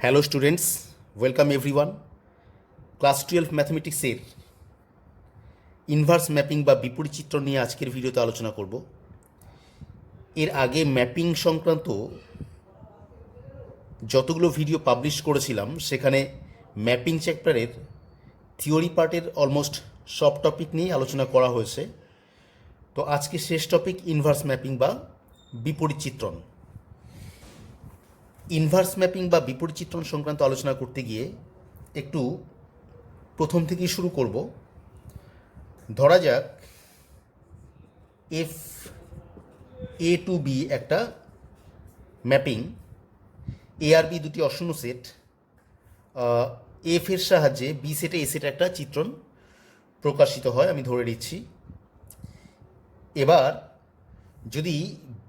Hello students, welcome everyone. Class 12 ম্যাথমেটিক্সের inverse mapping বা বিপরীত চিত্র নিয়ে আজকের ভিডিওতে আলোচনা করব। এর আগে ম্যাপিং সংক্রান্ত যতগুলো ভিডিও পাবলিশ করেছিলাম সেখানে ম্যাপিং চ্যাপ্টারের থিওরি পার্টের অলমোস্ট সব টপিক নিয়ে আলোচনা করা হয়েছে। তো আজকে শেষ টপিক ইনভার্স ম্যাপিং বা বিপরীত চিত্রণ। ইনভার্স ম্যাপিং বা বিপরীত চিত্রণ সংক্রান্ত আলোচনা করতে গিয়ে একটু প্রথম থেকেই শুরু করব। ধরা যাক এফ এ টু বি একটা ম্যাপিং, এ আর বি দুটি অশূন্য সেট, এফ এর সাহায্যে বি সেটে এ সেটে একটা চিত্রণ প্রকাশিত হয়, আমি ধরে নিচ্ছি। এবার যদি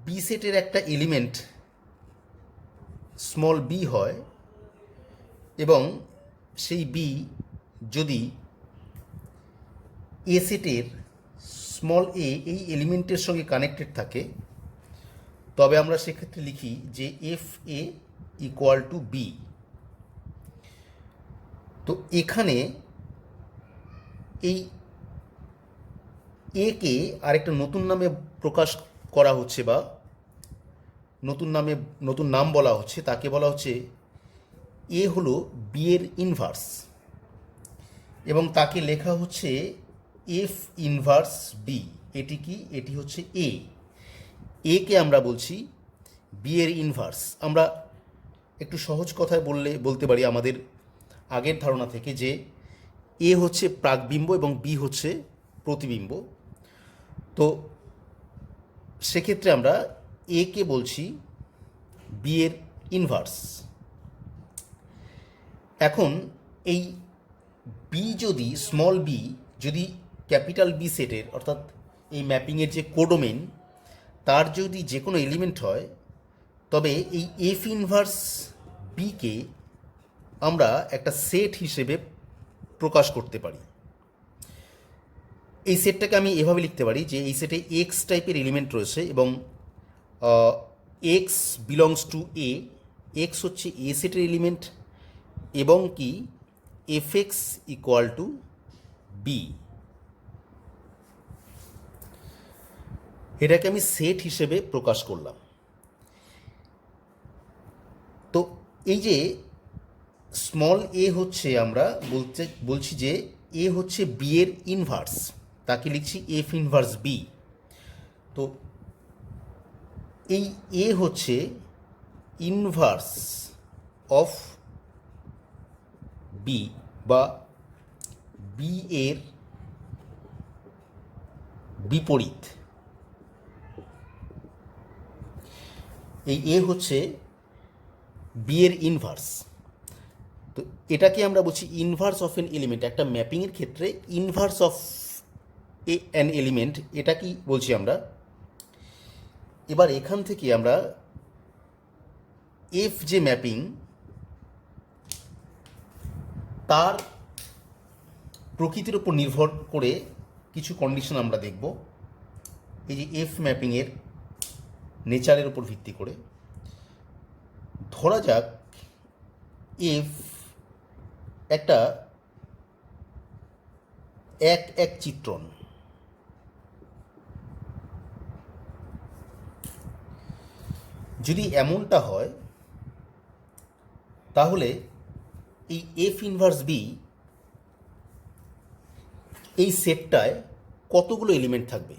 বি সেটের একটা এলিমেন্ট স্মল বি হয় এবং সেই বি যদি এ সেটের স্মল এ এই এলিমেন্টের সঙ্গে কানেক্টেড থাকে, তবে আমরা সেক্ষেত্রে লিখি যে f A equal to B. তো এখানে এই এ কে আরেকটা নতুন নামে প্রকাশ করা হচ্ছে বা নতুন নাম বলা হচ্ছে, তাকে বলা হচ্ছে এ হলো বি এর ইনভার্স এবং তাকে লেখা হচ্ছে এফ ইনভার্স বি। এটি কি? এটি হচ্ছে এ কে আমরা বলছি বি এর ইনভার্স। আমরা একটু সহজ কথায় বলতে পারি আমাদের আগের ধারণা থেকে যে এ হচ্ছে প্রাকবিম্ব এবং বি হচ্ছে প্রতিবিম্ব। তো সেক্ষেত্রে আমরা এ কে বলছি বি এর ইনভার্স। এখন এই বি যদি স্মল বি যদি ক্যাপিটাল বি সেটের অর্থাৎ এই ম্যাপিংয়ের যে কোডোমেন তার যদি যে কোনো এলিমেন্ট হয়, তবে এই এফ ইনভার্স বিকে আমরা একটা সেট হিসেবে প্রকাশ করতে পারি। এই সেটটাকে আমি এভাবে লিখতে পারি যে এই সেটে এক্স টাইপের এলিমেন্ট রয়েছে এবং x belongs to A, x হচ্ছে এ সেটের এলিমেন্ট এবং কি f x equal to B. এটাকে আমি সেট হিসেবে প্রকাশ করলাম। তো এই যে স্মল এ হচ্ছে, আমরা বলছি যে এ হচ্ছে বি এর ইনভার্স, তাকে লিখছি এফ ইনভার্স বি। তো এই এ হচ্ছে ইনভার্স অফ বি বা বি এর বিপরীত। এই এ হচ্ছে বি এর ইনভার্স। তো এটাকে আমরা বলছি ইনভার্স অফ এন এলিমেন্ট। একটা ম্যাপিংয়ের ক্ষেত্রে ইনভার্স অফ অ্যান এলিমেন্ট, এটা কি বলছি আমরা। এবার এখান থেকে আমরা এফ যে ম্যাপিং তার প্রকৃতির উপর নির্ভর করে কিছু কন্ডিশন আমরা দেখব। এই যে এফ ম্যাপিংয়ের নেচারের উপর ভিত্তি করে ধরা যাক এফ একটা এক চিত্রণ। যদি এমনটা হয় তাহলে এই এফ ইনভার্স বি এই সেটটায় কতগুলো এলিমেন্ট থাকবে?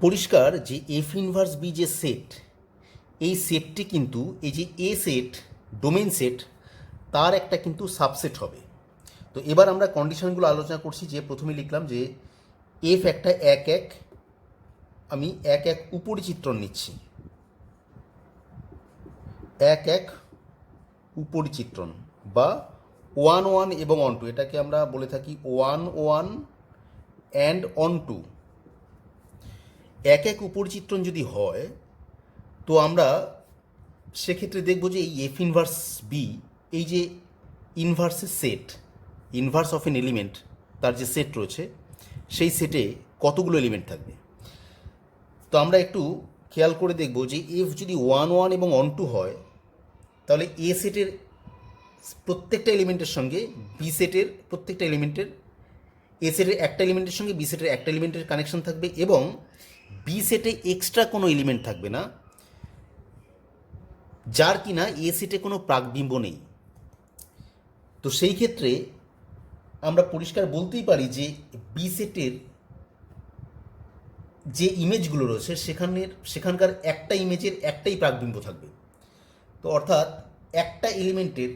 পরিষ্কার যে এফ ইনভার্স বি যে সেট, এই সেটটি কিন্তু এই যে এ সেট ডোমেন সেট তার একটা কিন্তু সাবসেট হবে। তো এবার আমরা কন্ডিশনগুলো আলোচনা করছি। যে প্রথমে লিখলাম যে এফ একটা আমি এক উপরিচিত্রণ নিচ্ছি, এক উপরিচিত্রণ বা 1 1 এবং অন টু, এটাকে আমরা বলে থাকি 1 1 অ্যান্ড অন টু। এক উপরিচিত্রণ যদি হয় তো আমরা সেক্ষেত্রে দেখব যে এই এফ ইনভার্স বি এই যে ইনভার্সের সেট, ইনভার্স অফ এন এলিমেন্ট তার যে সেট রয়েছে সেই সেটে কতগুলো এলিমেন্ট থাকবে। তো আমরা একটু খেয়াল করে দেখব যে এফ যদি 1 1 এবং অন টু হয় তাহলে এ সেটের প্রত্যেকটা এলিমেন্টের সঙ্গে বি সেটের প্রত্যেকটা এলিমেন্টের এ সেটের একটা এলিমেন্টের সঙ্গে বি সেটের একটা এলিমেন্টের কানেকশন থাকবে এবং বি সেটে এক্সট্রা কোনো এলিমেন্ট থাকবে না যার কিনা এ সেটে কোনো প্রাকবিম্ব নেই। তো সেই ক্ষেত্রে আমরা পরিষ্কার বলতেই পারি যে বি সেটের যে ইমেজগুলো রয়েছে সেখানকার একটা ইমেজের একটাই প্রাকবিম্ব থাকবে। তো অর্থাৎ একটা এলিমেন্টের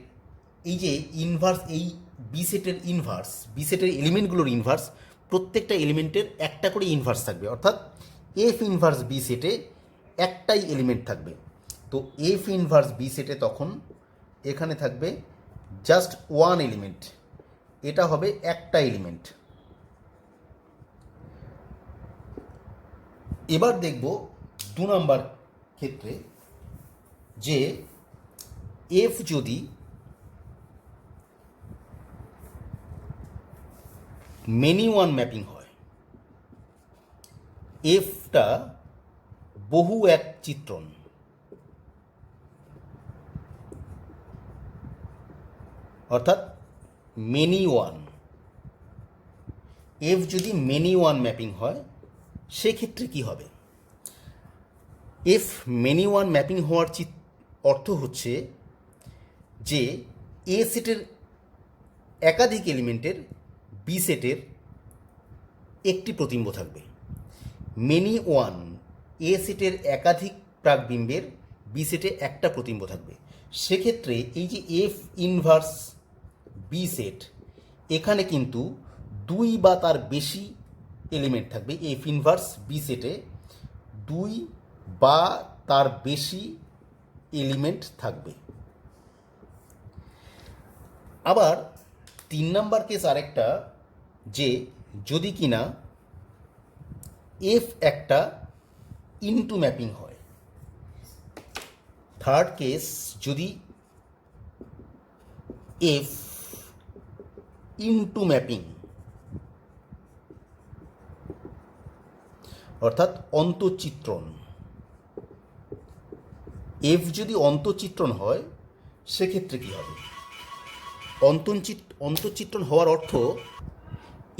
এই যে ইনভার্স, এই বি সেটের এলিমেন্টগুলোর ইনভার্স, প্রত্যেকটা এলিমেন্টের একটা করে ইনভার্স থাকবে। অর্থাৎ এফ ইনভার্স বি সেটে একটাই এলিমেন্ট থাকবে। তো এফ ইনভার্স বি সেটে তখন এখানে থাকবে জাস্ট ওয়ান এলিমেন্ট, এটা হবে একটা এলিমেন্ট। এবার দেখব 2 নম্বর ক্ষেত্রে যে এফ যদি মেনি ওয়ান ম্যাপিং হয়, এফটা বহু এক চিত্রণ, অর্থাৎ মেনি ওয়ান, এফ যদি মেনি ওয়ান ম্যাপিং হয় সেক্ষেত্রে কি হবে? এফ মেনি ওয়ান ম্যাপিং হওয়ার অর্থ হচ্ছে যে এ সেটের একাধিক এলিমেন্টের বি সেটের একটি প্রতিবিম্ব থাকবে। মেনি ওয়ান, এ সেটের একাধিক প্রাকবিম্বের বি সেটে একটা প্রতিবিম্ব থাকবে। সেক্ষেত্রে এই যে এফ ইনভার্স বি সেট, এখানে কিন্তু 2 বা তার বেশি এলিমেন্ট থাকবে। এফ ইনভার্স বি সেটে 2 বা তার বেশি এলিমেন্ট থাকবে। আবার 3 নম্বর কেস আরেকটা, যে যদি কিনা এফ একটা ইনটু ম্যাপিং হয়। থার্ড কেস, যদি এফ ইনটু ম্যাপিং, অর্থাৎ অন্তঃচিত্রণ, এফ যদি অন্তঃচিত্রণ হয় সেক্ষেত্রে কি হবে? অন্তঃচিত্রণ হওয়ার অর্থ,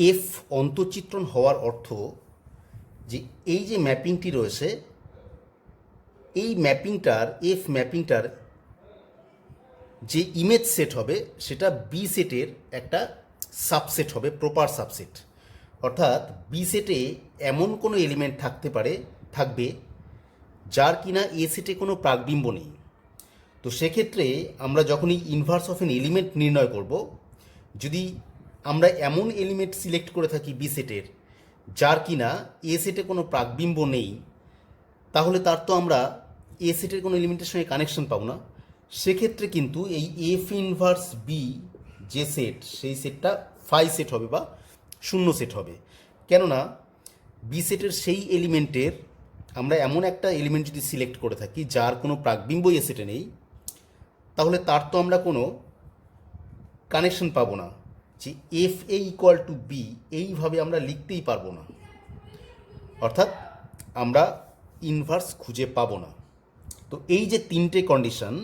এফ অন্তঃচিত্রণ হওয়ার অর্থ যে এই যে ম্যাপিংটি রয়েছে, এই এফ ম্যাপিংটার যে ইমেজ সেট হবে সেটা বি সেটের একটা সাবসেট হবে, প্রপার সাবসেট। অর্থাৎ বি সেটে এমন কোনো এলিমেন্ট থাকবে যার কিনা এ সেটে কোনো প্রাকবিম্ব নেই। তো সেক্ষেত্রে আমরা যখনই ইনভার্স অফ এন এলিমেন্ট নির্ণয় করব, যদি আমরা এমন এলিমেন্ট সিলেক্ট করে থাকি বি সেটের যার কিনা এ সেটে কোনো প্রাকবিম্ব নেই, তাহলে তার তো আমরা এ সেটের কোনো এলিমেন্টের সঙ্গে কানেকশন পাবো না। সেক্ষেত্রে কিন্তু এই এফ ইনভার্স বি যে সেট, সেই সেটটা ফাই সেট হবে বা শূন্য সেট হবে। কেননা বি সেটের সেই এলিমেন্টের, আমরা এমন একটা এলিমেন্ট যদি সিলেক্ট করে থাকি যার কোনো প্রাকবিম্ব এ সেটে নেই, তাহলে তার তো আমরা কোনো কানেকশন পাবো না। যে f A equal to B, এইভাবে আমরা লিখতেই পারবো না। অর্থাৎ আমরা ইনভার্স খুঁজে পাবো না। তো এই যে তিনটে কন্ডিশন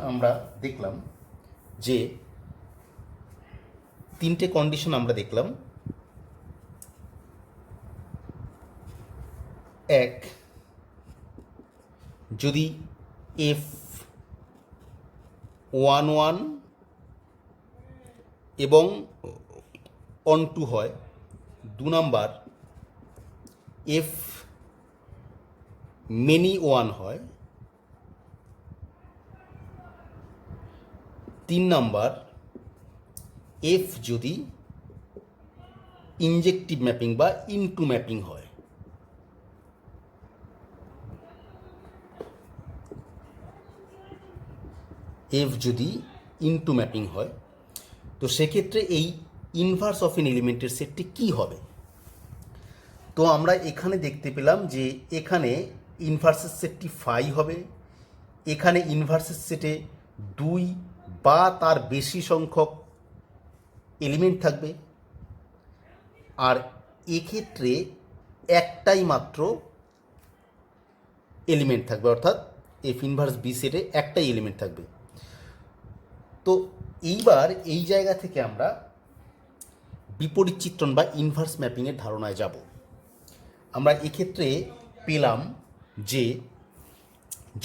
আমরা দেখলাম, যে তিনটে কন্ডিশন আমরা দেখলাম। এক, যদি এফ 1 এবং অন টু হয়। 2 নাম্বার, এফ মেনি ওয়ান হয়। 3 নাম্বার, এফ যদি ইনজেক্টিভ ম্যাপিং বা ইনটু ম্যাপিং হয়। এফ যদি ইনটু ম্যাপিং হয়, তো সেক্ষেত্রে এই ইনভার্স অফ এন এলিমেন্টের সেটটি কী হবে? তো আমরা এখানে দেখতে পেলাম যে এখানে ইনভার্সের সেটটি ফাই হবে, এখানে ইনভার্সের সেটে 2 বা তার বেশি সংখ্যক এলিমেন্ট থাকবে, আর এক্ষেত্রে একটাই মাত্র এলিমেন্ট থাকবে, অর্থাৎ এফ ইনভার্স বি সেটে একটাই এলিমেন্ট থাকবে। তো এইবার এই জায়গা থেকে আমরা বিপরীত চিত্রণ বা ইনভার্স ম্যাপিংয়ের ধারণায় যাব। আমরা এক্ষেত্রে পেলাম যে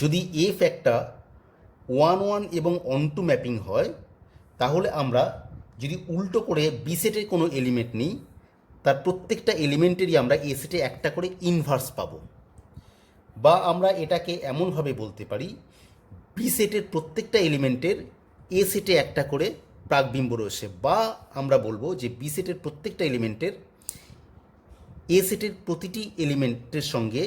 যদি এফ একটা 1-1 এবং অন-টু ম্যাপিং হয়, তাহলে আমরা যদি উল্টো করে বি সেটের কোনো এলিমেন্ট নিই, তার প্রত্যেকটা এলিমেন্টেরই আমরা এ সেটে একটা করে ইনভার্স পাবো। বা আমরা এটাকে এমনভাবে বলতে পারি, বি সেটের প্রত্যেকটা এলিমেন্টের এ সেটে একটা করে প্রাকবিম্ব রয়েছে। বা আমরা বলবো যে বি সেটের প্রত্যেকটা এলিমেন্টের এ সেটের প্রতিটি এলিমেন্টের সঙ্গে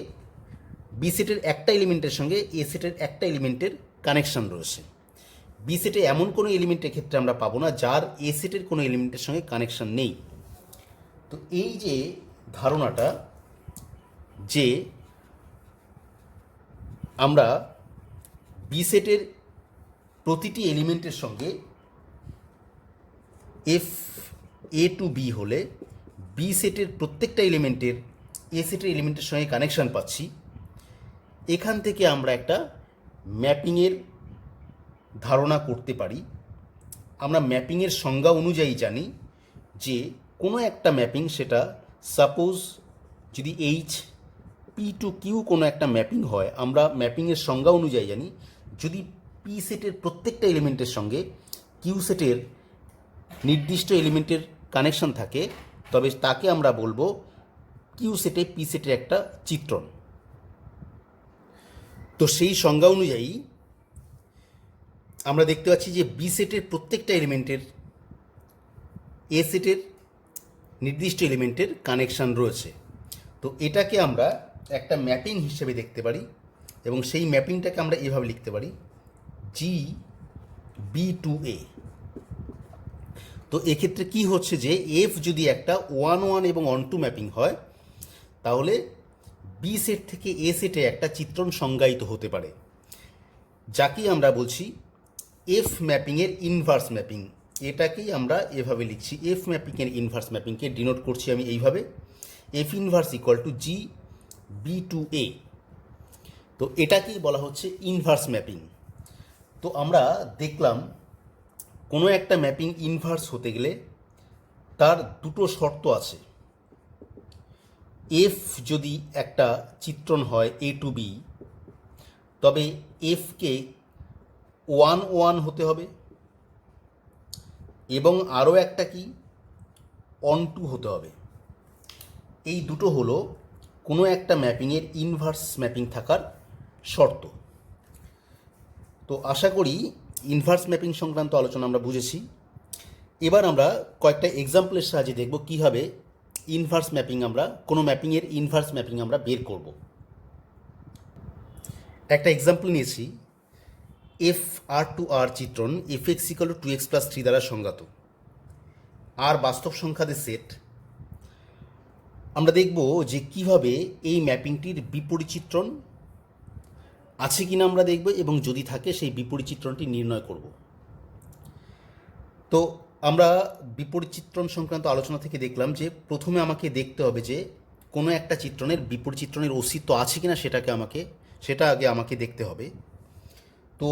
বি সেটের একটা এলিমেন্টের সঙ্গে এ সেটের একটা এলিমেন্টের কানেকশন রয়েছে। বি সেটে এমন কোনো এলিমেন্টের ক্ষেত্রে আমরা পাবো না যার এ সেটের কোনো এলিমেন্টের সঙ্গে কানেকশন নেই। তো এই যে ধারণাটা যে আমরা বি সেটের প্রতিটি এলিমেন্টের সঙ্গে এফ এ টু বি হলে বি সেটের প্রত্যেকটা এলিমেন্টের এ সেটের এলিমেন্টের সঙ্গে কানেকশান পাচ্ছি, এখান থেকে আমরা একটা ম্যাপিংয়ের ধারণা করতে পারি। আমরা ম্যাপিংয়ের সংজ্ঞা অনুযায়ী জানি যে কোনো একটা ম্যাপিং, সেটা সাপোজ যদি এইচ পি টু কিউ কোনো একটা ম্যাপিং হয়, আমরা ম্যাপিংয়ের সংজ্ঞা অনুযায়ী জানি যদি পি সেটের প্রত্যেকটা এলিমেন্টের সঙ্গে কিউ সেটের নির্দিষ্ট এলিমেন্টের কানেকশন থাকে, তবে তাকে আমরা বলবো কিউ সেটে পি সেটের একটা চিত্রণ। তো সেই সংজ্ঞা অনুযায়ী আমরা দেখতে পাচ্ছি যে বি সেটের প্রত্যেকটা এলিমেন্টের এ সেটের নির্দিষ্ট এলিমেন্টের কানেকশান রয়েছে। তো এটাকে আমরা একটা ম্যাপিং হিসেবে দেখতে পারি এবং সেই ম্যাপিংটাকে আমরা এভাবে লিখতে পারি জি বি টু এ। তো এক্ষেত্রে কি হচ্ছে যে এফ যদি একটা 1-1 এবং অন-টু ম্যাপিং হয়, তাহলে বি সেট থেকে এ সেটে একটা চিত্রণ সংজ্ঞায়িত হতে পারে, যাকে আমরা বলছি এফ ম্যাপিংয়ের ইনভার্স ম্যাপিং। এটাকেই আমরা এভাবে লিখছি, এফ ম্যাপিংয়ের ইনভার্স ম্যাপিংকে ডিনোট করছি আমি এইভাবে, F inverse equal to G B to A. তো এটাকেই বলা হচ্ছে ইনভার্স ম্যাপিং। তো আমরা দেখলাম কোনো একটা ম্যাপিং ইনভার্স হতে গেলে তার দুটো শর্ত আছে। এফ যদি একটা চিত্রণ হয় এ টু বি, তবে এফকে 1-1 হতে হবে এবং আরও একটা কি অন-টু হতে হবে। এই দুটো হলো কোনো একটা ম্যাপিংয়ের ইনভার্স ম্যাপিং থাকার শর্ত। তো আশা করি ইনভার্স ম্যাপিং সংক্রান্ত আলোচনা আমরা বুঝেছি। এবার আমরা কয়েকটা এক্সাম্পলের সাহায্যে দেখব কীভাবে ইনভার্স ম্যাপিং আমরা কোনো ম্যাপিংয়ের ইনভার্স ম্যাপিং আমরা বের করব। একটা এক্সাম্পল নিয়েছি, এফ আর টু আর চিত্রণ F x equal to 2x + 3 দ্বারা সংজ্ঞাত। আর বাস্তব সংখ্যাদের সেট। আমরা দেখব যে কিভাবে এই ম্যাপিংটির বিপরীত চিত্রণ আছে কিনা আমরা দেখব এবং যদি থাকে সেই বিপরীত চিত্রণটি নির্ণয় করব। তো আমরা বিপরীত চিত্রণ সংক্রান্ত আলোচনা থেকে দেখলাম যে প্রথমে আমাকে দেখতে হবে যে কোনো একটা চিত্রণের বিপরীত চিত্রণের অস্তিত্ব আছে কিনা সেটা আগে আমাকে দেখতে হবে। তো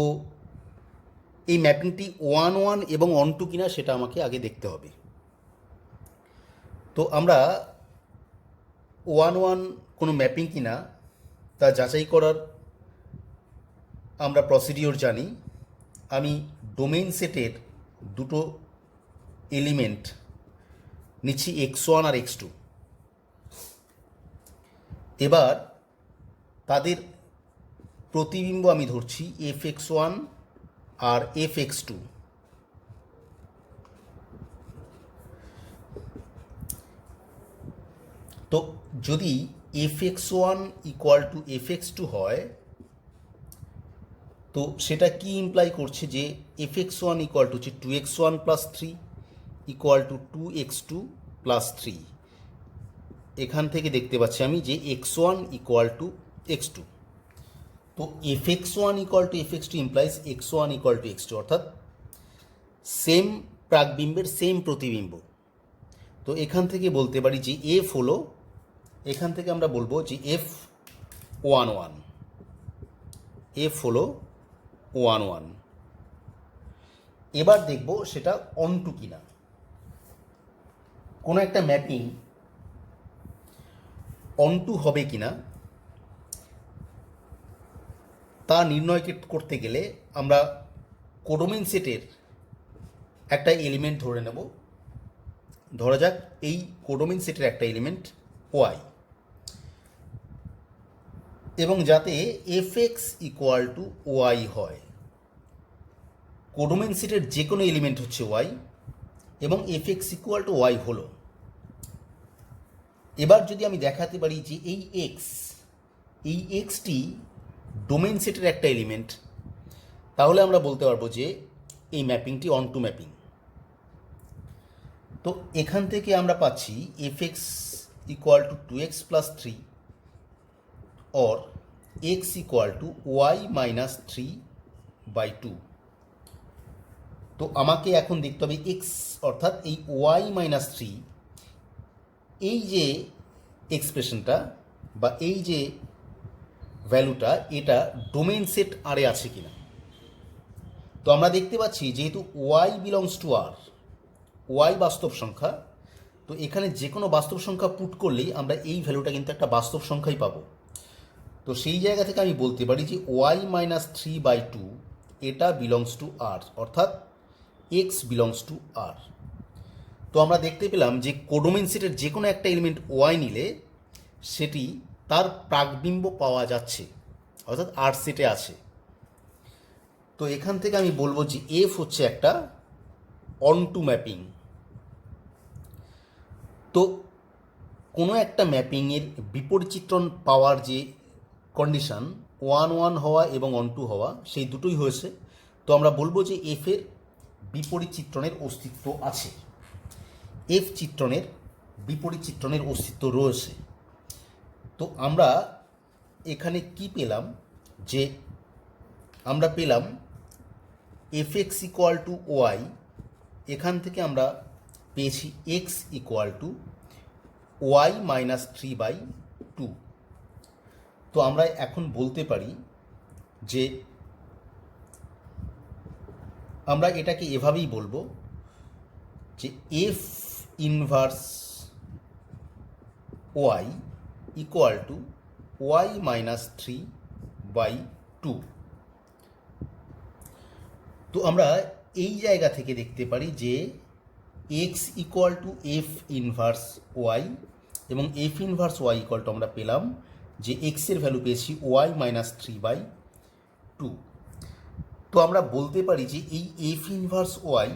এই ম্যাপিংটি 1-1 এবং অন-টু কিনা সেটা আমাকে আগে দেখতে হবে। তো আমরা 1-1 কোনো ম্যাপিং কিনা তা যাচাই করার আমরা প্রসিডিওর জানি। আমি ডোমেইন সেটের দুটো এলিমেন্ট নিচ্ছি x1 আর x2। এবার তাদের প্রতিবিম্ব আমি ধরছি fx1 আর fx2। তো যদি fx1 ইকুয়াল টু fx2 হয়, তো সেটা কি ইমপ্লাই করছে যে fx1 ইকুয়াল টু হচ্ছে 2x1 + 3 ইকুয়াল টু 2x2 + 3। এখান থেকে দেখতে পাচ্ছি আমি যে x1 ইকুয়াল টু x2। তো fx1 equal to fx2 implies x1 equal to x2, অর্থাৎ সেম প্রাকবিম্বের সেম প্রতিবিম্ব। তো এখান থেকে বলতে পারি যে f হলো, এখান থেকে আমরা বলবো যে f 1-1 এফ হলো 1 1। এবার দেখব সেটা অনটু কিনা। কোনো একটা ম্যাপিং অনটু হবে কিনা তা নির্ণয় করতে গেলে আমরা কোডোমেন সেটের একটা এলিমেন্ট ধরে নেব। ধরা যাক এই কোডোমেন সেটের একটা এলিমেন্ট ওয়াই, এবং যাতে f x equal to y হয়। কোডোমেন সেটের যে কোনো এলিমেন্ট হচ্ছে ওয়াই এবং f x equal to y হলো। এবার যদি আমি দেখাতে পারি যে এই এক্সটি ডোমেন সেটের একটা এলিমেন্ট, তাহলে আমরা বলতে পারবো যে এই ম্যাপিংটি অন টু ম্যাপিং। তো এখান থেকে আমরা পাচ্ছি f x equal to 2x + 3 or x equal to y - 3/2। তো আমাকে এখন দেখতে হবে এক্স অর্থাৎ এই ওয়াই - 3, এই যে এক্সপ্রেশনটা বা এই যে ভ্যালুটা, এটা ডোমেন সেট আরে আছে কিনা। তো আমরা দেখতে পাচ্ছি যেহেতু y belongs to R, y বাস্তব সংখ্যা, তো এখানে যে কোনো বাস্তব সংখ্যা পুট করলেই আমরা এই ভ্যালুটা কিন্তু একটা বাস্তব সংখ্যাই পাবো। তো সেই জায়গা থেকে আমি বলতে পারি যে ওয়াই - 3/2 এটা বিলংস টু আর, অর্থাৎ এক্স বিলংস টু আর। তো আমরা দেখতে পেলাম যে কোডোমেন সেটের যে কোনো একটা এলিমেন্ট ওয়াই নিলে সেটি তার প্রাকবিম্ব পাওয়া যাচ্ছে, অর্থাৎ আর সেটে আছে। তো এখান থেকে আমি বলবো যে এফ হচ্ছে একটা অন টু ম্যাপিং। তো কোনো একটা ম্যাপিংয়ের বিপরীত চিত্রণ পাওয়ার যে কন্ডিশন 1 1 হওয়া এবং অন টু হওয়া, সেই দুটোই হয়েছে। তো আমরা বলবো যে এফের বিপরীত চিত্রণের অস্তিত্ব আছে, এফ চিত্রণের বিপরীত চিত্রণের অস্তিত্ব রয়েছে। তো আমরা এখানে কি পেলাম, যে আমরা পেলাম f x equal to y, এখান থেকে আমরা পেয়েছি এক্স ইকুয়াল টু ওয়াই - 3/2। তো আমরা এখন বলতে পারি যে আমরা এটাকে এভাবেই বলবো যে f inverse Y equal to y - 3/2। তো আমরা এই জায়গা থেকে দেখতে পারি যে X equal to F inverse Y এবং F inverse Y equal to আমরা পেলাম যে এক্সের ভ্যালু পেয়েছি ওয়াই - 3/2। তো আমরা বলতে পারি যে এই এফ ইনভার্স ওয়াই,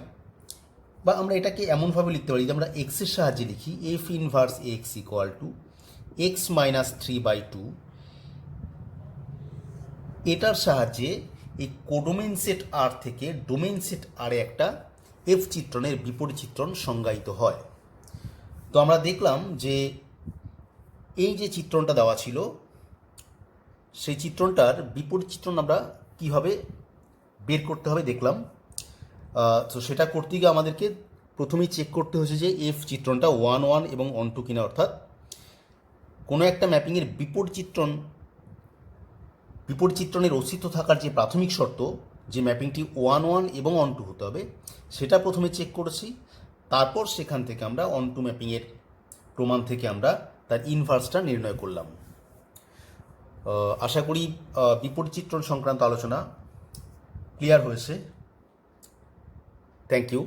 বা আমরা এটাকে এমনভাবে লিখতে পারি যে আমরা এক্সের সাহায্যে লিখি F inverse x equal two x - 3/2। এটার সাহায্যে এই কোডোমেন সেট আর থেকে ডোমেন সেট আরে একটা এফ চিত্রণের বিপরীত চিত্রণ সংজ্ঞায়িত হয়। তো আমরা দেখলাম যে এই যে চিত্রণটা দেওয়া ছিল, সেই চিত্রণটার বিপরীত চিত্রণ আমরা কীভাবে বের করতে হবে দেখলাম। তো সেটা করতে গিয়ে আমাদেরকে প্রথমেই চেক করতে হয়েছে যে এফ চিত্রণটা 1 1 এবং অন টু কিনা, অর্থাৎ কোনো একটা ম্যাপিংয়ের বিপরীত চিত্রণের অস্তিত্ব থাকার যে প্রাথমিক শর্ত, যে ম্যাপিংটি 1 1 এবং অন টু হতে হবে, সেটা প্রথমে চেক করেছি। তারপর সেখান থেকে আমরা অন টু ম্যাপিংয়ের প্রমাণ থেকে আমরা তার ইনভার্সটা নির্ণয় করলাম। আশা করি বিপরীত চিত্রণ সংক্রান্ত আলোচনা ক্লিয়ার হয়েছে। Thank you.